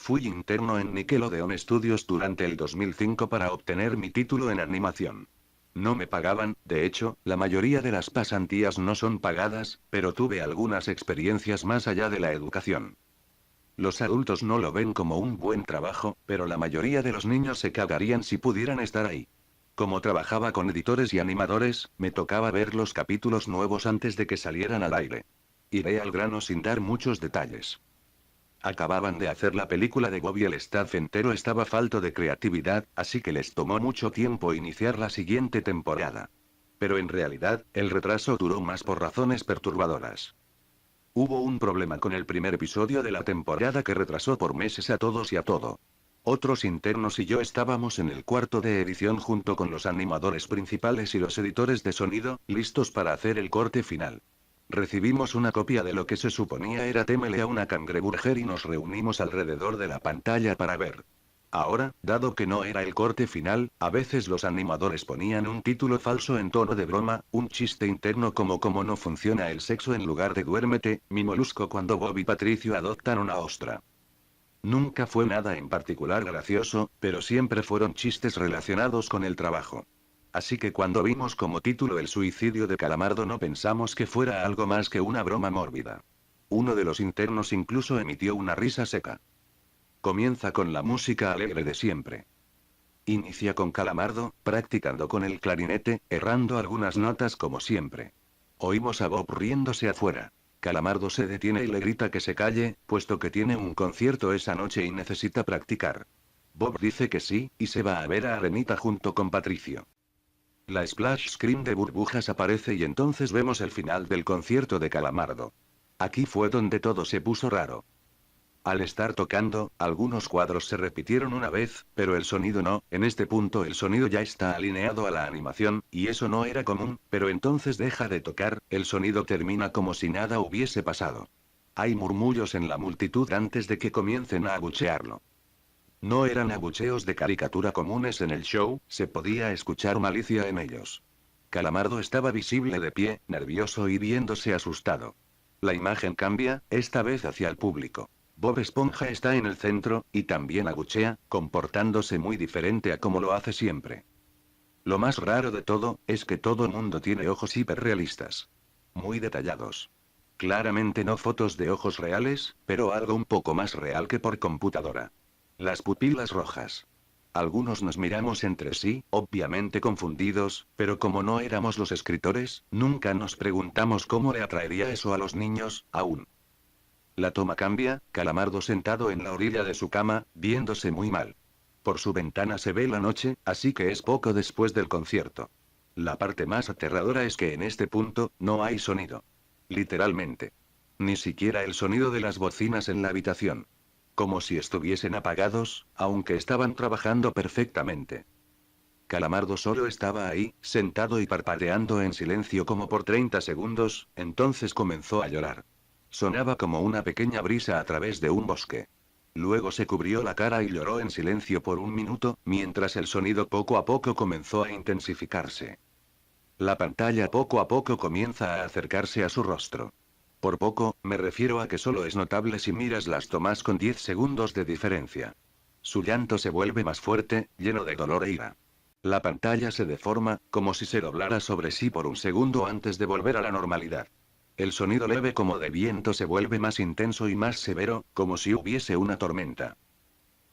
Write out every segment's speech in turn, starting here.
Fui interno en Nickelodeon Studios durante el 2005 para obtener mi título en animación. No me pagaban, de hecho, la mayoría de las pasantías no son pagadas, pero tuve algunas experiencias más allá de la educación. Los adultos no lo ven como un buen trabajo, pero la mayoría de los niños se cagarían si pudieran estar ahí. Como trabajaba con editores y animadores, me tocaba ver los capítulos nuevos antes de que salieran al aire. Iré al grano sin dar muchos detalles. Acababan de hacer la película de Bob y el staff entero estaba falto de creatividad, así que les tomó mucho tiempo iniciar la siguiente temporada. Pero en realidad, el retraso duró más por razones perturbadoras. Hubo un problema con el primer episodio de la temporada que retrasó por meses a todos y a todo. Otros internos y yo estábamos en el cuarto de edición junto con los animadores principales y los editores de sonido, listos para hacer el corte final. Recibimos una copia de lo que se suponía era Temele a una cangreburger y nos reunimos alrededor de la pantalla para ver. Ahora, dado que no era el corte final, a veces los animadores ponían un título falso en tono de broma, un chiste interno como cómo no funciona el sexo en lugar de duérmete, mi molusco cuando Bob y Patricio adoptan una ostra. Nunca fue nada en particular gracioso, pero siempre fueron chistes relacionados con el trabajo. Así que cuando vimos como título el suicidio de Calamardo no pensamos que fuera algo más que una broma mórbida. Uno de los internos incluso emitió una risa seca. Comienza con la música alegre de siempre. Inicia con Calamardo, practicando con el clarinete, errando algunas notas como siempre. Oímos a Bob riéndose afuera. Calamardo se detiene y le grita que se calle, puesto que tiene un concierto esa noche y necesita practicar. Bob dice que sí, y se va a ver a Arenita junto con Patricio. La splash screen de burbujas aparece y entonces vemos el final del concierto de Calamardo. Aquí fue donde todo se puso raro. Al estar tocando, algunos cuadros se repitieron una vez, pero el sonido no, en este punto el sonido ya está alineado a la animación, y eso no era común, pero entonces deja de tocar, el sonido termina como si nada hubiese pasado. Hay murmullos en la multitud antes de que comiencen a abuchearlo. No eran abucheos de caricatura comunes en el show, se podía escuchar malicia en ellos. Calamardo estaba visible de pie, nervioso y viéndose asustado. La imagen cambia, esta vez hacia el público. Bob Esponja está en el centro, y también abuchea, comportándose muy diferente a como lo hace siempre. Lo más raro de todo, es que todo mundo tiene ojos hiperrealistas. Muy detallados. Claramente no fotos de ojos reales, pero algo un poco más real que por computadora. Las pupilas rojas. Algunos nos miramos entre sí, obviamente confundidos, pero como no éramos los escritores, nunca nos preguntamos cómo le atraería eso a los niños, aún. La toma cambia, Calamardo sentado en la orilla de su cama, viéndose muy mal. Por su ventana se ve la noche, así que es poco después del concierto. La parte más aterradora es que en este punto, no hay sonido. Literalmente. Ni siquiera el sonido de las bocinas en la habitación. Como si estuviesen apagados, aunque estaban trabajando perfectamente. Calamardo solo estaba ahí, sentado y parpadeando en silencio como por 30 segundos, entonces comenzó a llorar. Sonaba como una pequeña brisa a través de un bosque. Luego se cubrió la cara y lloró en silencio por un minuto, mientras el sonido poco a poco comenzó a intensificarse. La pantalla poco a poco comienza a acercarse a su rostro. Por poco, me refiero a que solo es notable si miras las tomas con 10 segundos de diferencia. Su llanto se vuelve más fuerte, lleno de dolor e ira. La pantalla se deforma, como si se doblara sobre sí por un segundo antes de volver a la normalidad. El sonido leve como de viento se vuelve más intenso y más severo, como si hubiese una tormenta.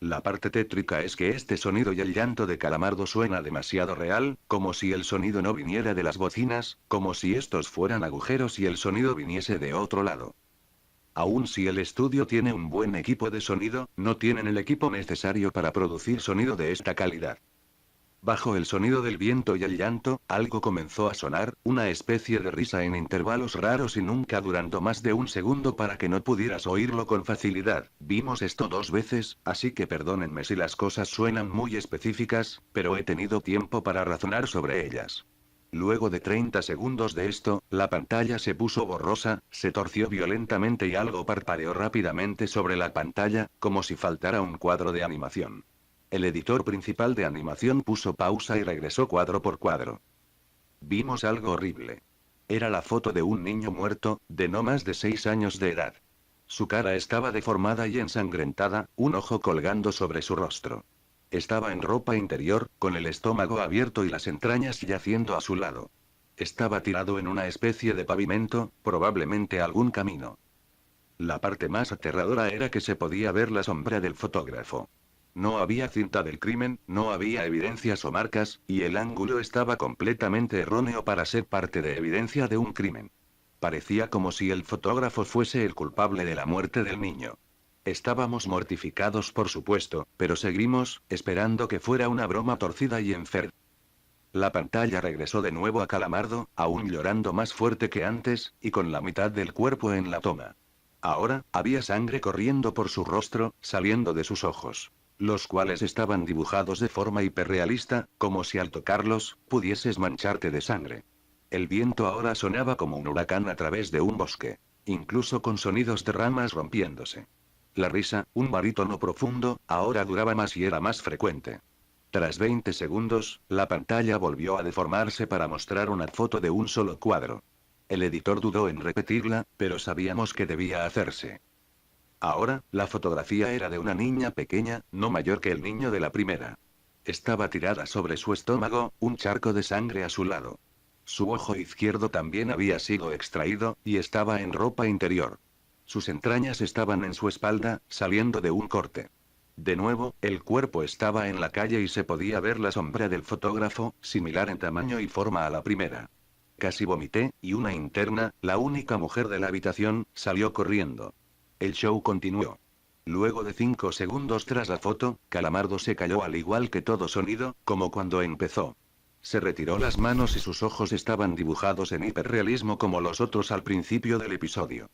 La parte tétrica es que este sonido y el llanto de Calamardo suena demasiado real, como si el sonido no viniera de las bocinas, como si estos fueran agujeros y el sonido viniese de otro lado. Aun si el estudio tiene un buen equipo de sonido, no tienen el equipo necesario para producir sonido de esta calidad. Bajo el sonido del viento y el llanto, algo comenzó a sonar, una especie de risa en intervalos raros y nunca durando más de un segundo para que no pudieras oírlo con facilidad. Vimos esto 2 veces, así que perdónenme si las cosas suenan muy específicas, pero he tenido tiempo para razonar sobre ellas. Luego de 30 segundos de esto, la pantalla se puso borrosa, se torció violentamente y algo parpadeó rápidamente sobre la pantalla, como si faltara un cuadro de animación. El editor principal de animación puso pausa y regresó cuadro por cuadro. Vimos algo horrible. Era la foto de un niño muerto, de no más de 6 años de edad. Su cara estaba deformada y ensangrentada, un ojo colgando sobre su rostro. Estaba en ropa interior, con el estómago abierto y las entrañas yaciendo a su lado. Estaba tirado en una especie de pavimento, probablemente algún camino. La parte más aterradora era que se podía ver la sombra del fotógrafo. No había cinta del crimen, no había evidencias o marcas, y el ángulo estaba completamente erróneo para ser parte de evidencia de un crimen. Parecía como si el fotógrafo fuese el culpable de la muerte del niño. Estábamos mortificados, por supuesto, pero seguimos, esperando que fuera una broma torcida y enferma. La pantalla regresó de nuevo a Calamardo, aún llorando más fuerte que antes, y con la mitad del cuerpo en la toma. Ahora, había sangre corriendo por su rostro, saliendo de sus ojos, los cuales estaban dibujados de forma hiperrealista, como si al tocarlos, pudieses mancharte de sangre. El viento ahora sonaba como un huracán a través de un bosque, incluso con sonidos de ramas rompiéndose. La risa, un barítono profundo, ahora duraba más y era más frecuente. Tras 20 segundos, la pantalla volvió a deformarse para mostrar una foto de un solo cuadro. El editor dudó en repetirla, pero sabíamos que debía hacerse. Ahora, la fotografía era de una niña pequeña, no mayor que el niño de la primera. Estaba tirada sobre su estómago, un charco de sangre a su lado. Su ojo izquierdo también había sido extraído, y estaba en ropa interior. Sus entrañas estaban en su espalda, saliendo de un corte. De nuevo, el cuerpo estaba en la calle y se podía ver la sombra del fotógrafo, similar en tamaño y forma a la primera. Casi vomité, y una interna, la única mujer de la habitación, salió corriendo. El show continuó. Luego de 5 segundos tras la foto, Calamardo se calló al igual que todo sonido, como cuando empezó. Se retiró las manos y sus ojos estaban dibujados en hiperrealismo como los otros al principio del episodio.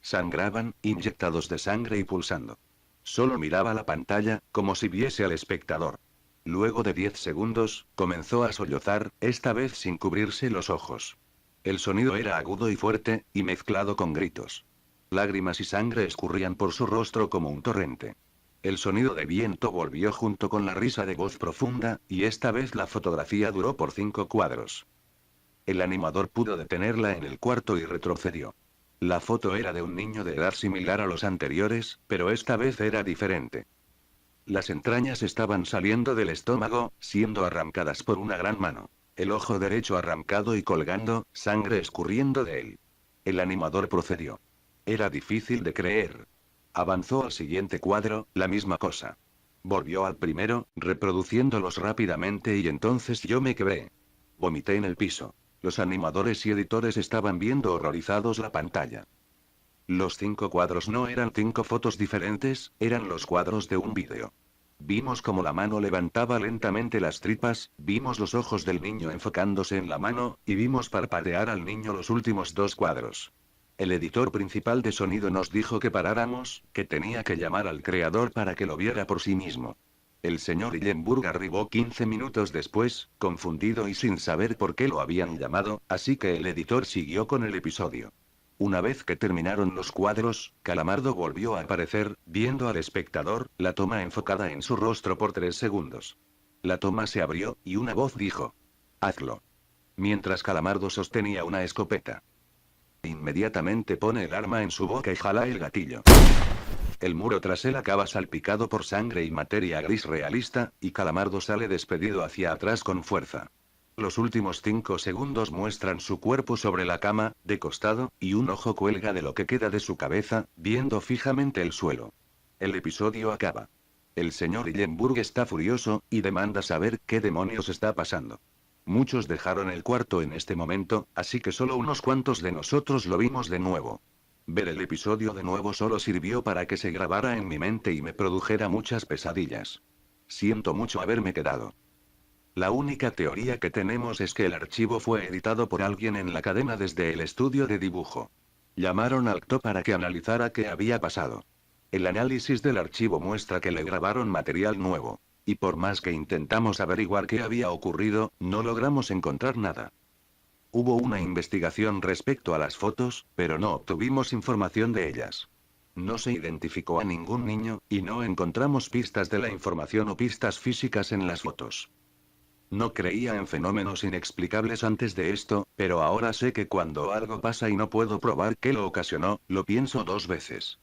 Sangraban, inyectados de sangre y pulsando. Solo miraba la pantalla, como si viese al espectador. Luego de 10 segundos, comenzó a sollozar, esta vez sin cubrirse los ojos. El sonido era agudo y fuerte, y mezclado con gritos. Lágrimas y sangre escurrían por su rostro como un torrente. El sonido de viento volvió junto con la risa de voz profunda, y esta vez la fotografía duró por 5 cuadros. El animador pudo detenerla en el cuarto y retrocedió. La foto era de un niño de edad similar a los anteriores, pero esta vez era diferente. Las entrañas estaban saliendo del estómago, siendo arrancadas por una gran mano. El ojo derecho arrancado y colgando, sangre escurriendo de él. El animador procedió. Era difícil de creer. Avanzó al siguiente cuadro, la misma cosa. Volvió al primero, reproduciéndolos rápidamente y entonces yo me quebré. Vomité en el piso. Los animadores y editores estaban viendo horrorizados la pantalla. Los 5 cuadros no eran 5 fotos diferentes, eran los cuadros de un vídeo. Vimos cómo la mano levantaba lentamente las tripas, vimos los ojos del niño enfocándose en la mano, y vimos parpadear al niño los últimos 2 cuadros. El editor principal de sonido nos dijo que paráramos, que tenía que llamar al creador para que lo viera por sí mismo. El señor Hillenburg arribó 15 minutos después, confundido y sin saber por qué lo habían llamado, así que el editor siguió con el episodio. Una vez que terminaron los cuadros, Calamardo volvió a aparecer, viendo al espectador, la toma enfocada en su rostro por 3 segundos. La toma se abrió, y una voz dijo: «Hazlo». Mientras Calamardo sostenía una escopeta. Inmediatamente pone el arma en su boca y jala el gatillo. El muro tras él acaba salpicado por sangre y materia gris realista, y Calamardo sale despedido hacia atrás con fuerza. Los últimos 5 segundos muestran su cuerpo sobre la cama, de costado, y un ojo cuelga de lo que queda de su cabeza, viendo fijamente el suelo. El episodio acaba. El señor Hillenburg está furioso, y demanda saber qué demonios está pasando. Muchos dejaron el cuarto en este momento, así que solo unos cuantos de nosotros lo vimos de nuevo. Ver el episodio de nuevo solo sirvió para que se grabara en mi mente y me produjera muchas pesadillas. Siento mucho haberme quedado. La única teoría que tenemos es que el archivo fue editado por alguien en la cadena desde el estudio de dibujo. Llamaron al CTO para que analizara qué había pasado. El análisis del archivo muestra que le grabaron material nuevo. Y por más que intentamos averiguar qué había ocurrido, no logramos encontrar nada. Hubo una investigación respecto a las fotos, pero no obtuvimos información de ellas. No se identificó a ningún niño, y no encontramos pistas de la información o pistas físicas en las fotos. No creía en fenómenos inexplicables antes de esto, pero ahora sé que cuando algo pasa y no puedo probar qué lo ocasionó, lo pienso dos veces.